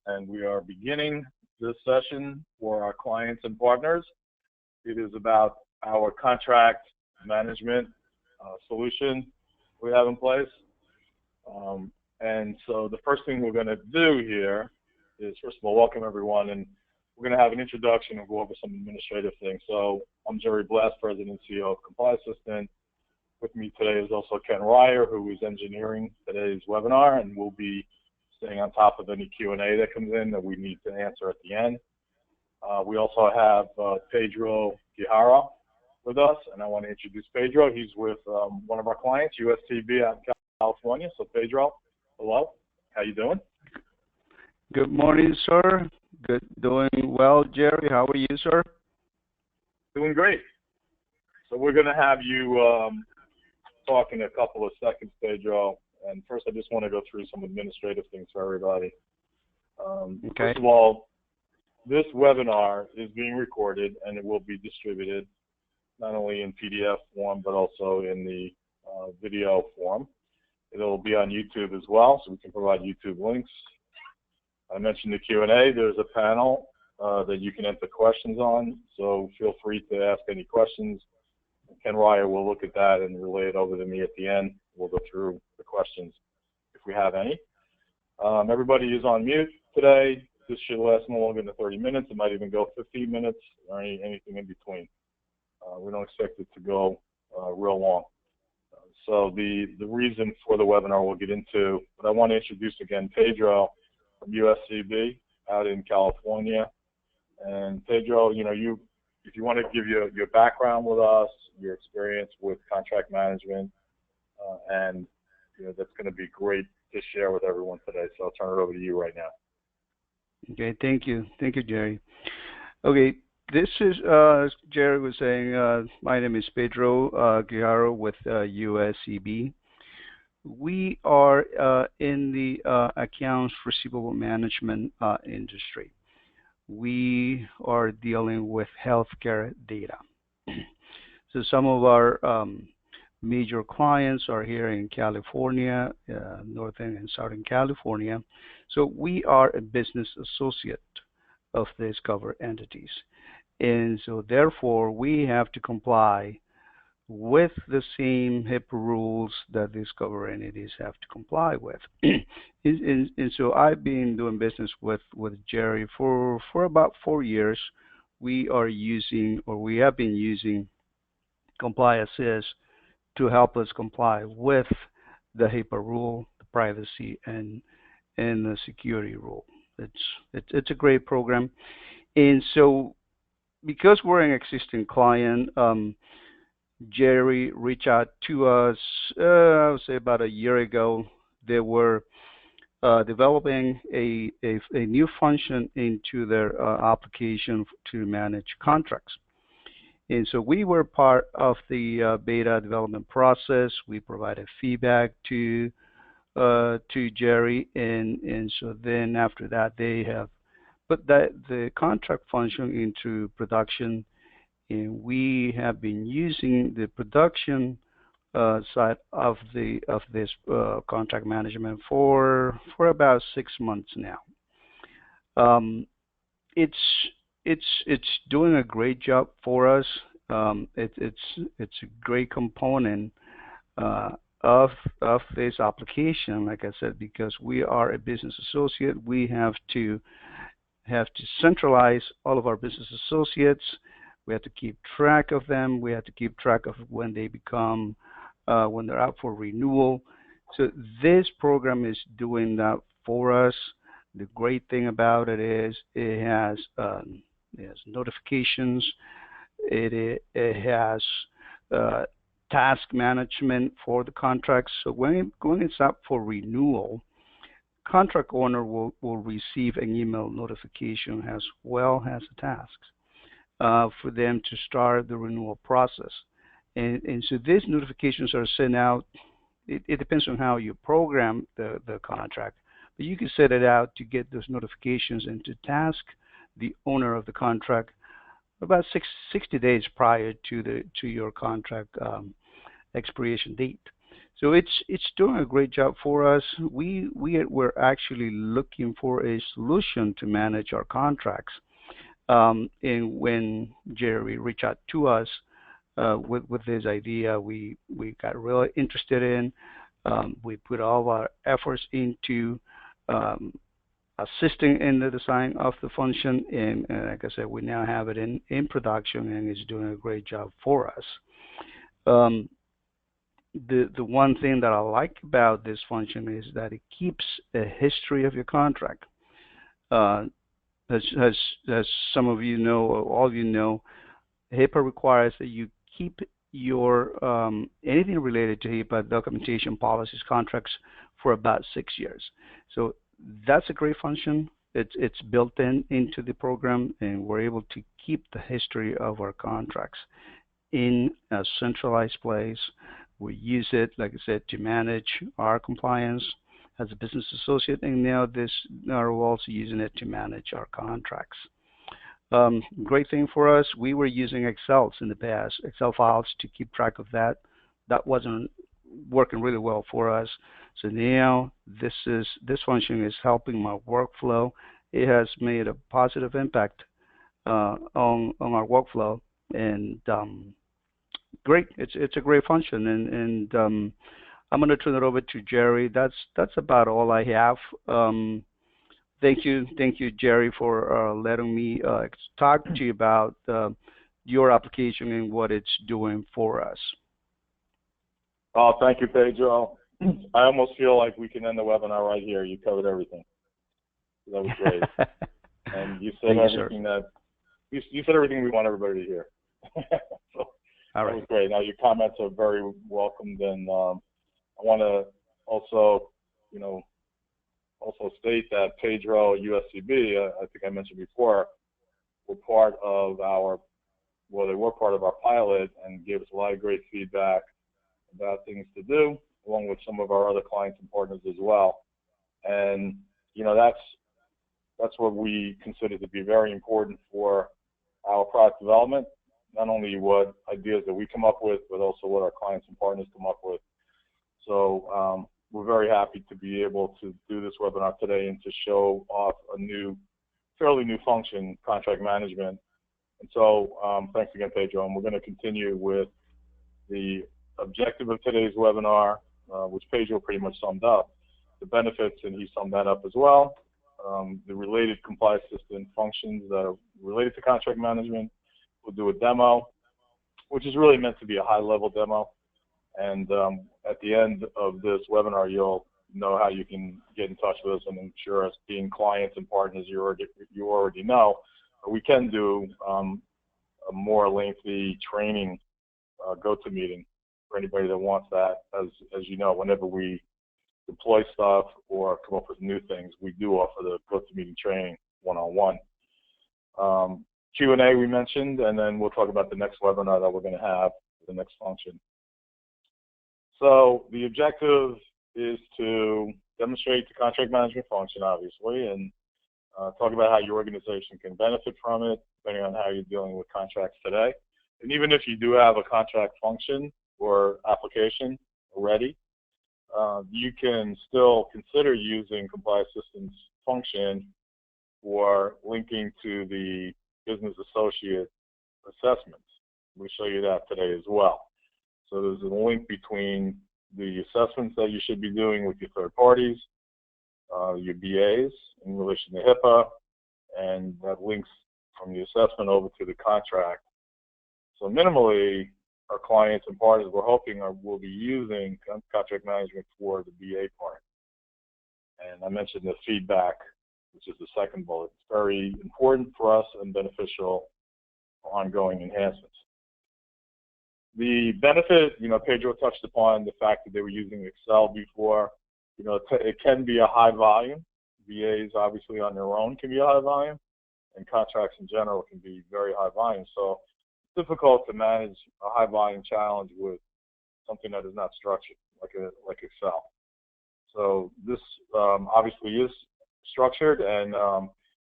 and we are beginning this session for our clients and partners. It is about our contract management solution we have in place. And so the first thing we're going to do here is, first of all, welcome everyone, and we're going to have an introduction and go over some administrative things. So I'm Jerry Blast, President and CEO of ComplyAssistant. With me today is also Ken Ryer, who is engineering today's webinar, and will be staying on top of any Q&A that comes in that we need to answer at the end. We also have Pedro Guijarro with us, and I want to introduce Pedro. He's with one of our clients, USCB out in California. So Pedro, hello, how you doing? Good morning, sir. Good, doing well, Jerry. How are you, sir? Doing great. So we're going to have you talk in a couple of seconds, Pedro. And first, I just want to go through some administrative things for everybody. Okay. First of all, this webinar is being recorded, and it will be distributed not only in PDF form, but also in the video form. It'll be on YouTube as well, so we can provide YouTube links. I mentioned the Q&A. There's a panel that you can enter questions on, so feel free to ask any questions. Ken Ryer will look at that and relay it over to me at the end. We'll go through the questions if we have any. Everybody is on mute today. This should last no longer than 30 minutes. It might even go 15 minutes or anything in between. We don't expect it to go real long. So the reason for the webinar we'll get into, but I want to introduce again Pedro from USCB out in California. And Pedro, if you want to give your background with us, your experience with contract management, and that's going to be great to share with everyone today. So I'll turn it over to you right now. Okay, thank you, Jerry. Okay, this is as Jerry was saying. My name is Pedro Guijarro with USCB. We are in the accounts receivable management industry. We are dealing with healthcare data. So some of our major clients are here in California, Northern and Southern California. So we are a business associate of these covered entities. And so therefore, we have to comply with the same HIPAA rules that these covered entities have to comply with. and so I've been doing business with Jerry for about 4 years. We are using, or we have been using, ComplyAssist to help us comply with the HIPAA rule, the privacy, and the security rule. It's a great program. And so because we're an existing client, Jerry reached out to us, I would say about a year ago. They were developing a new function into their application to manage contracts. And so we were part of the beta development process. We provided feedback to Jerry, and so then after that they have put the contract function into production, and we have been using the production side of this contract management for about 6 months now. It's doing a great job for us. It's a great component of this application, like I said, because we are a business associate. We have to centralize all of our business associates. We have to keep track of them. We have to keep track of when they become when they're out for renewal. So this program is doing that for us. The great thing about it is it has notifications. It has task management for the contracts. So when it's up for renewal, contract owner will receive an email notification as well as the tasks for them to start the renewal process. And so these notifications are sent out. It depends on how you program the contract, but you can set it out to get those notifications and to task the owner of the contract about 60 days prior to your contract expiration date. So it's doing a great job for us. We're actually looking for a solution to manage our contracts. And when Jerry reached out to us with this idea, we got really interested in. We put all of our efforts into um, assisting in the design of the function, and like I said, we now have it in production, and it's doing a great job for us. Um, the one thing that I like about this function is that it keeps a history of your contract. Uh, as some of you know, or all of you know, HIPAA requires that you keep your anything related to HIPAA documentation, policies, contracts for about 6 years. So that's a great function. It's built into the program, and we're able to keep the history of our contracts in a centralized place. We use it, like I said, to manage our compliance as a business associate, and now we're also using it to manage our contracts. Great thing for us, we were using Excels in the past, Excel files to keep track of that. That wasn't working really well for us. So now this function is helping my workflow. It has made a positive impact on our workflow, and great. It's a great function, and I'm going to turn it over to Jerry. That's about all I have. Thank you, Jerry, for letting me talk to you about your application and what it's doing for us. Oh, thank you, Pedro. I almost feel like we can end the webinar right here. You covered everything. That was great, and you said everything that you said everything we want everybody to hear. So all right. That was great. Now your comments are very welcomed, and I want to also, also state that Pedro USCB, I think I mentioned before, were part of they were part of our pilot and gave us a lot of great feedback about things to do, along with some of our other clients and partners as well. And that's what we consider to be very important for our product development, not only what ideas that we come up with, but also what our clients and partners come up with. So we're very happy to be able to do this webinar today and to show off a fairly new function, contract management. And so thanks again, Pedro. And we're going to continue with the objective of today's webinar, which Pedro pretty much summed up. The benefits, and he summed that up as well. The related ComplyAssistant functions that are related to contract management. We'll do a demo, which is really meant to be a high-level demo. And at the end of this webinar, you'll know how you can get in touch with us. And I'm sure, as being clients and partners, you already know. We can do a more lengthy training go-to-meeting for anybody that wants that. As you know, whenever we deploy stuff or come up with new things, we do offer the go-to-meeting training one-on-one. Q&A we mentioned, and then we'll talk about the next webinar that we're going to have, the next function. So the objective is to demonstrate the contract management function, obviously, and talk about how your organization can benefit from it, depending on how you're dealing with contracts today. And even if you do have a contract function or application already, you can still consider using ComplyAssistant's function for linking to the business associate assessments. We'll show you that today as well. So there's a link between the assessments that you should be doing with your third parties, your BAs in relation to HIPAA, and that links from the assessment over to the contract. So minimally, our clients and partners, we're hoping, will be using contract management for the BA part. And I mentioned the feedback, which is the second bullet. It's very important for us and beneficial for ongoing enhancements. The benefit, Pedro touched upon the fact that they were using Excel before. It can be a high volume. VAs, obviously, on their own can be a high volume, and contracts in general can be very high volume. So it's difficult to manage a high volume challenge with something that is not structured, like Excel. So this obviously is structured, and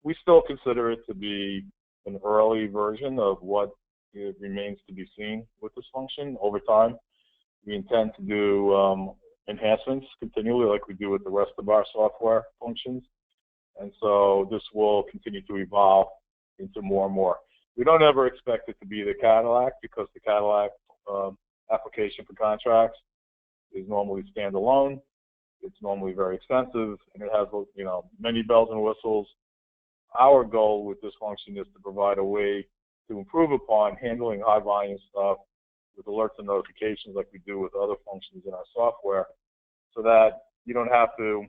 we still consider it to be an early version of what it remains to be seen with this function over time. We intend to do enhancements continually like we do with the rest of our software functions. And so this will continue to evolve into more and more. We don't ever expect it to be the Cadillac, because the Cadillac application for contracts is normally standalone. It's normally very expensive, and it has, you know, many bells and whistles. Our goal with this function is to provide a way to improve upon handling high volume stuff with alerts and notifications like we do with other functions in our software, so that you don't have to,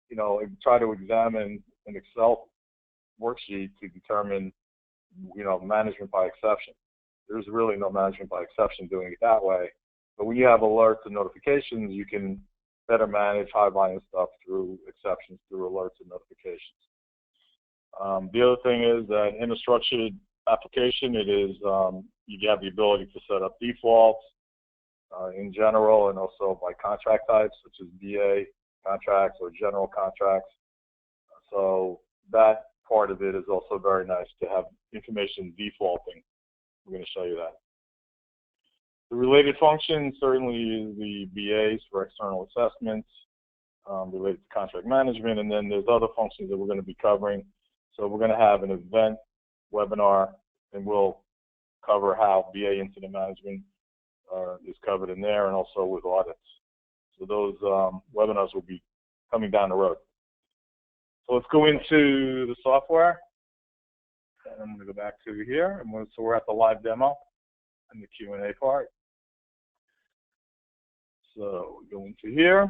you know, try to examine an Excel worksheet to determine, you know, management by exception. There's really no management by exception doing it that way. But when you have alerts and notifications, you can better manage high volume stuff through exceptions, through alerts and notifications. The other thing is that in a structured application, it is you have the ability to set up defaults in general, and also by contract types, such as BA contracts or general contracts. So that part of it is also very nice to have information defaulting. We're going to show you that. The related functions certainly is the BAs for external assessments related to contract management, and then there's other functions that we're going to be covering. So we're going to have an event webinar, and we'll cover how BA incident management is covered in there, and also with audits. So those webinars will be coming down the road. So let's go into the software. And I'm going to go back to here. And so we're at the live demo and the Q&A part. So we go into here.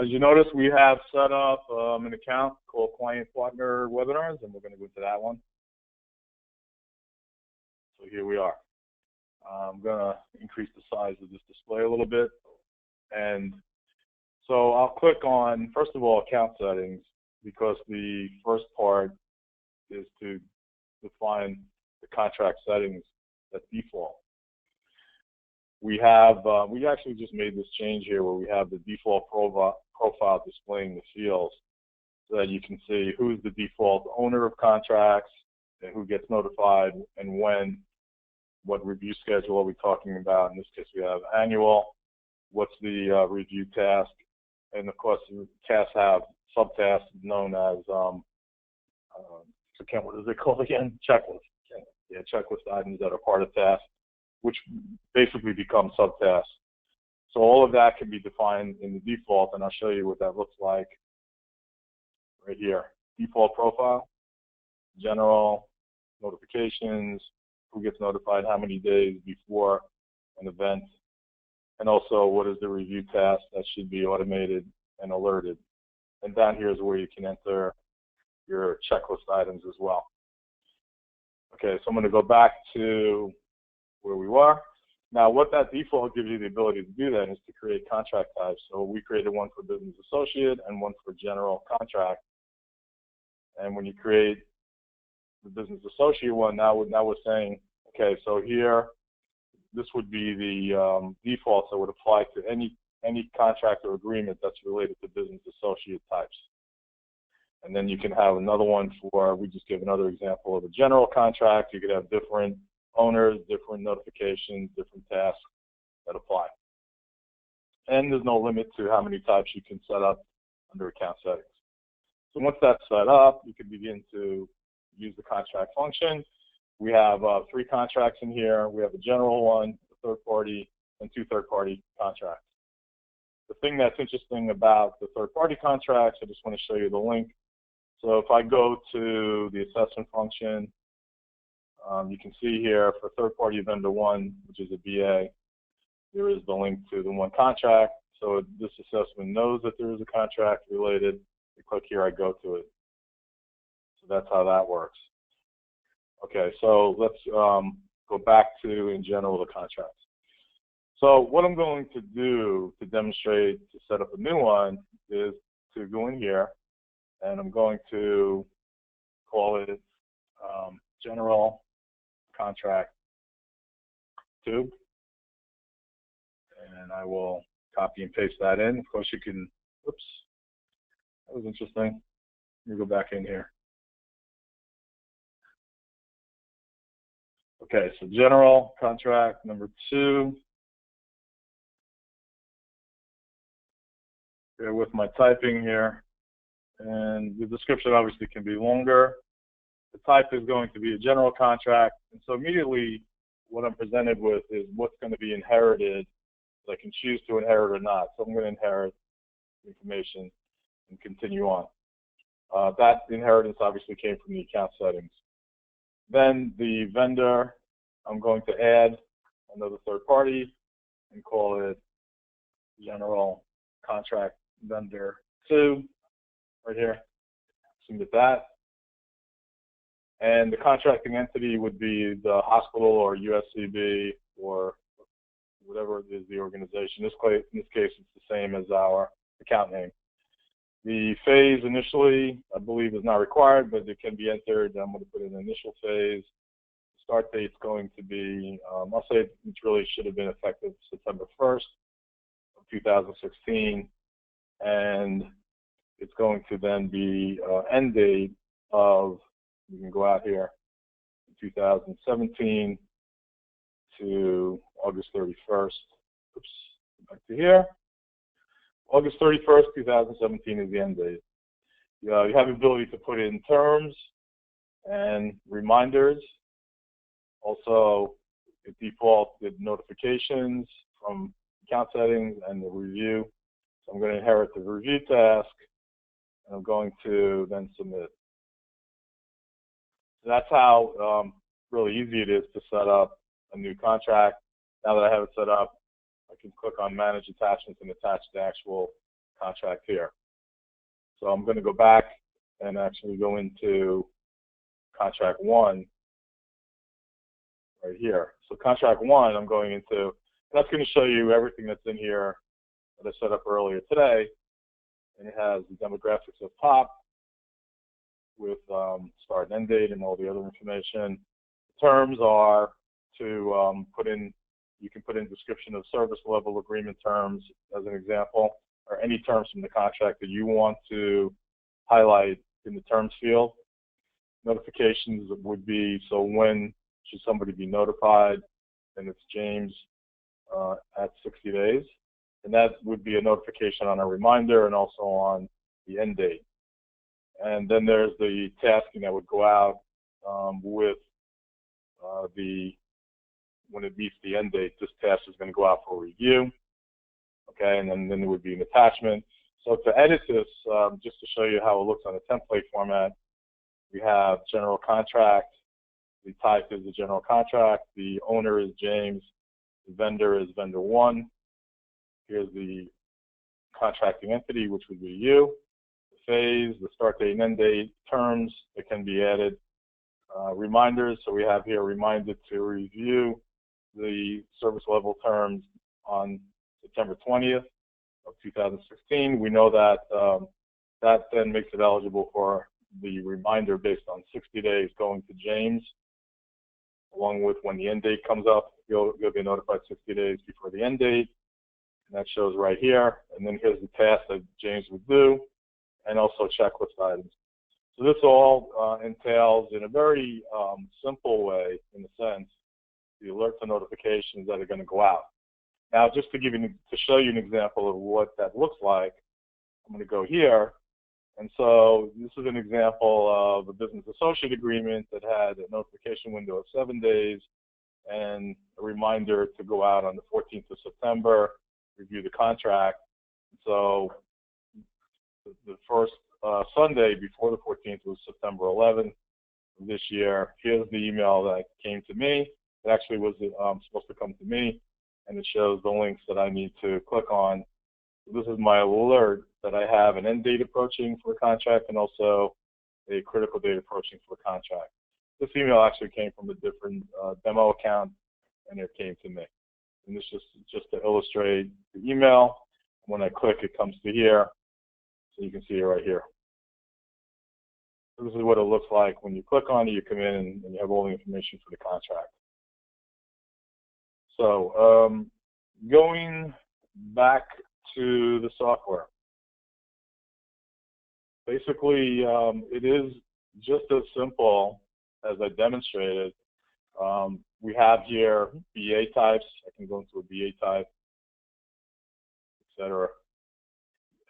As you notice, we have set up an account called Client Partner Webinars, and we're going to go into that one. So here we are. I'm going to increase the size of this display a little bit. And so I'll click on, first of all, account settings, because the first part is to define the contract settings that default. We actually just made this change here where we have the default profile displaying the fields, so that you can see who's the default owner of contracts and who gets notified and when, what review schedule are we talking about. In this case, we have annual, what's the review task, and of course, tasks have subtasks known as, what is it called again? Checklist. Yeah, checklist items that are part of tasks, which basically become subtasks. So all of that can be defined in the default, and I'll show you what that looks like right here. Default profile, general, notifications, who gets notified how many days before an event, and also what is the review task that should be automated and alerted. And down here is where you can enter your checklist items as well. Okay, so I'm going to go back to where we were. Now, what that default gives you the ability to do then is to create contract types. So we created one for business associate and one for general contract. And when you create the business associate one, now we're saying, okay, so here, this would be the defaults that would apply to any contract or agreement that's related to business associate types. And then you can have another one for, we just give another example of a general contract. You could have different owners, different notifications, different tasks that apply. And there's no limit to how many types you can set up under account settings. So once that's set up, you can begin to use the contract function. We have 3 contracts in here. We have a general one, a third party, and 2 third-party contracts. The thing that's interesting about the third-party contracts, I just want to show you the link. So if I go to the assessment function, you can see here for third-party vendor 1, which is a BA, there is the link to the one contract. So this assessment knows that there is a contract related. I click here, I go to it. So that's how that works. Okay, so let's go back to, in general, the contracts. So what I'm going to do to demonstrate to set up a new one is to go in here, and I'm going to call it general contract 2, and I will copy and paste that in. Of course, you can, oops, that was interesting. Let me go back in here. Okay, so general contract number 2, Bear with my typing here. And the description obviously can be longer. The type is going to be a general contract. And so immediately what I'm presented with is what's going to be inherited. So I can choose to inherit or not. So I'm going to inherit information and continue on. That inheritance obviously came from the account settings. Then the vendor, I'm going to add another third party and call it general contract vendor 2 right here. Submit that. And the contracting entity would be the hospital or USCB or whatever it is the organization. In this case, it's the same as our account name. The phase initially, I believe, is not required, but it can be entered. I'm going to put in an initial phase. Start date's going to be, I'll say it really should have been effective September 1st of 2016. And it's going to then be end date of, you can go out here, 2017 to August 31st. Oops, back to here. August 31st, 2017 is the end date. You have the ability to put in terms and reminders. Also, it defaults with notifications from account settings and the review. So I'm going to inherit the review task, and I'm going to then submit. So that's how really easy it is to set up a new contract. Now that I have it set up, I can click on Manage Attachments and attach the actual contract here. So I'm going to go back and actually go into Contract 1 right here. So Contract 1, I'm going into, and that's going to show you everything that's in here that I set up earlier today. And it has the demographics up top with start and end date and all the other information. The terms are to put in, you can put in description of service level agreement terms as an example, or any terms from the contract that you want to highlight in the terms field. Notifications would be, so when should somebody be notified? And it's James at 60 days. And that would be a notification on a reminder and also on the end date. And then there's the tasking that would go out with when it meets the end date, this task is going to go out for review. Okay, and then there would be an attachment. So to edit this, just to show you how it looks on a template format, we have general contract. The type is the general contract. The owner is James. The vendor is vendor 1. Here's the contracting entity, which would be you. The phase, the start date and end date, terms that can be added. Reminders, so we have here reminded to review the service level terms on September 20th of 2016. We know that that then makes it eligible for the reminder based on 60 days going to James, along with when the end date comes up. You'll be notified 60 days before the end date, and that shows right here. And then here's the task that James would do, and also checklist items. So this all entails, in a very simple way, in a sense, the alerts and notifications that are going to go out. Now, just to show you an example of what that looks like, I'm going to go here. And so this is an example of a business associate agreement that had a notification window of 7 days and a reminder to go out on the 14th of September, review the contract. So the first Sunday before the 14th was September 11th of this year. Here's the email that came to me. It actually was supposed to come to me, and it shows the links that I need to click on. This is my alert that I have an end date approaching for a contract and also a critical date approaching for a contract. This email actually came from a different demo account, and it came to me. And this is just to illustrate the email. When I click, it comes to here, so you can see it right here. So this is what it looks like when you click on it. You come in and you have all the information for the contract. So going back to the software, basically it is just as simple as I demonstrated. We have here BA types. I can go into a BA type, etc.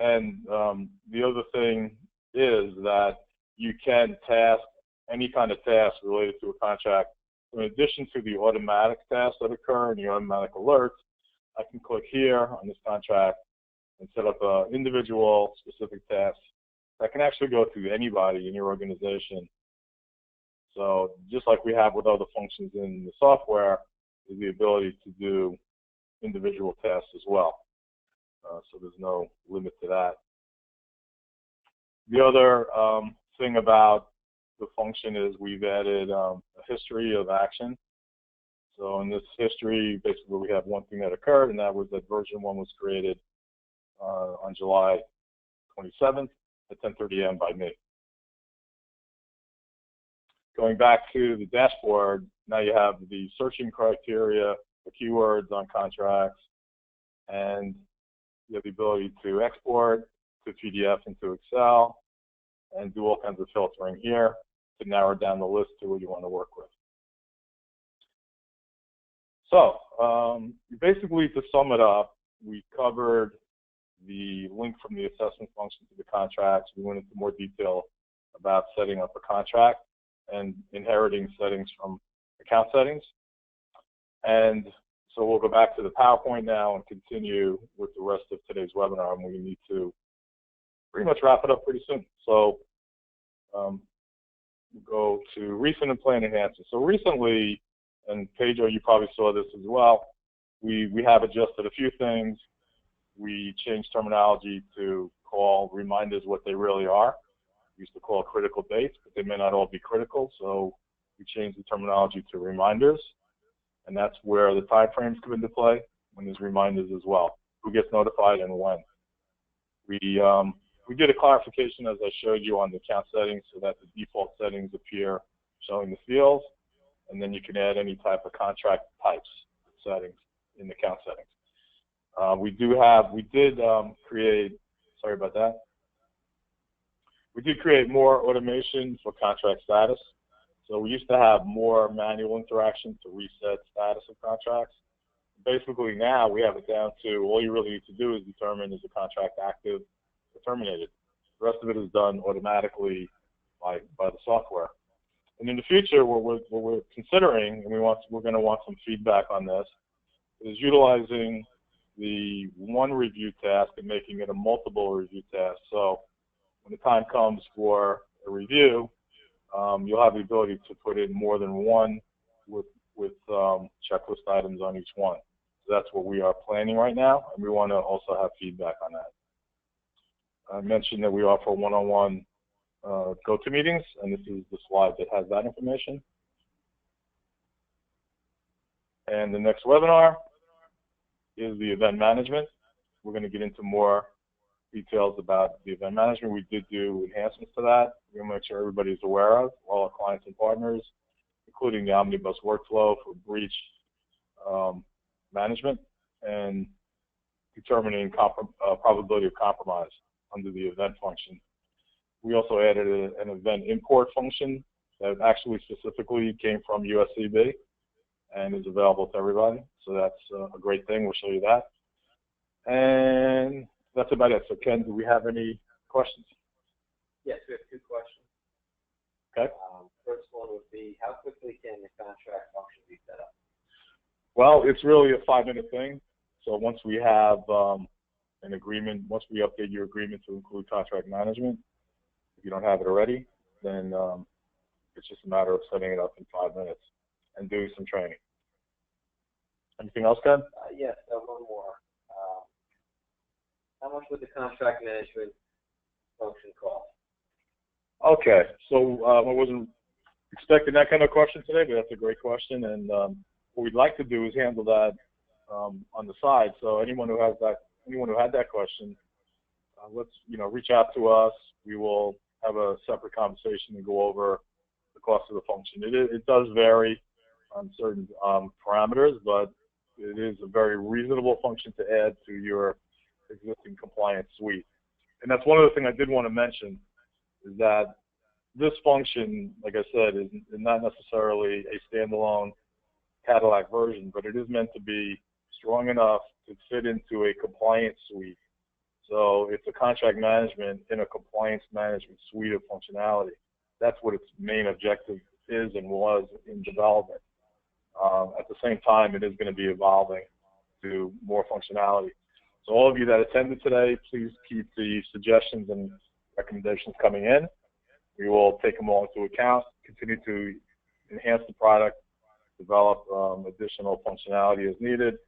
And the other thing is that you can task any kind of task related to a contract. So in addition to the automatic tasks that occur and the automatic alerts, I can click here on this contract and set up an individual specific task that can actually go to anybody in your organization. So just like we have with other functions in the software, is the ability to do individual tasks as well. So there's no limit to that. The other thing about the function is we've added a history of action. So in this history, basically we have one thing that occurred, and that was that version 1 was created on July 27th at 10:30 a.m. by me. Going back to the dashboard, now you have the searching criteria, the keywords on contracts, and you have the ability to export to PDF into Excel and do all kinds of filtering here to narrow down the list to what you want to work with. So basically, to sum it up, we covered the link from the assessment function to the contracts. We went into more detail about setting up a contract and inheriting settings from account settings. And so we'll go back to the PowerPoint now and continue with the rest of today's webinar, and we need to pretty much wrap it up pretty soon. So we'll go to recent and planned enhancements. So recently, and Pedro, you probably saw this as well, we have adjusted a few things. We changed terminology to call reminders what they really are. We used to call critical dates, but they may not all be critical, so we changed the terminology to reminders, and that's where the time frames come into play when there's reminders as well. Who gets notified and when. We did a clarification, as I showed you, on the account settings so that the default settings appear showing the fields, and then you can add any type of contract types settings in the account settings. We did create, sorry about that. We did create more automation for contract status. So we used to have more manual interaction to reset status of contracts. Basically now we have it down to all you really need to do is determine is the contract active or terminated. The rest of it is done automatically by the software. And in the future, what we're considering, and we're going to want some feedback on this, is utilizing the one review task and making it a multiple review task. So when the time comes for a review, you'll have the ability to put in more than one with checklist items on each one. So that's what we are planning right now, and we want to also have feedback on that. I mentioned that we offer one-on-one go-to meetings, and this is the slide that has that information. And the next webinar is the event management. We're going to get into more details about the event management. We did do enhancements to that. We're going to make sure everybody's aware of, all our clients and partners, including the omnibus workflow for breach management and determining probability of compromise under the event function. We also added an event import function that actually specifically came from USCB and is available to everybody. So that's a great thing. We'll show you that. And that's about it. So Ken, do we have any questions? Yes, we have two questions. Okay. First one would be, how quickly can the contract function be set up? Well, it's really a 5-minute thing. So once we have an agreement, once we update your agreement to include contract management, if you don't have it already, then it's just a matter of setting it up in 5 minutes and doing some training. Anything else, Ken? Yes, one more. How much would the contract management function cost? Okay, so I wasn't expecting that kind of question today, but that's a great question. And what we'd like to do is handle that on the side. So anyone who had that question, let's reach out to us. We will have a separate conversation and go over the cost of the function. It does vary on certain parameters, but it is a very reasonable function to add to your existing compliance suite. And that's one of the things I did want to mention, is that this function, like I said, is not necessarily a standalone Cadillac version, but it is meant to be strong enough to fit into a compliance suite. So it's a contract management in a compliance management suite of functionality. That's what its main objective is and was in development. At the same time, it is going to be evolving to more functionality. So all of you that attended today, please keep the suggestions and recommendations coming in. We will take them all into account, continue to enhance the product, develop additional functionality as needed,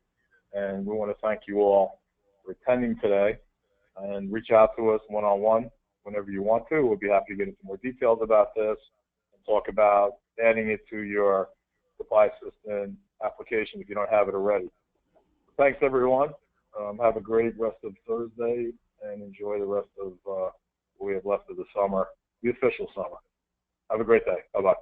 and we want to thank you all for attending today, and reach out to us one-on-one whenever you want to. We'll be happy to get into more details about this and talk about adding it to your ComplyAssistant application if you don't have it already. Thanks, everyone. Have a great rest of Thursday and enjoy the rest of what we have left of the summer, the official summer. Have a great day. Bye-bye.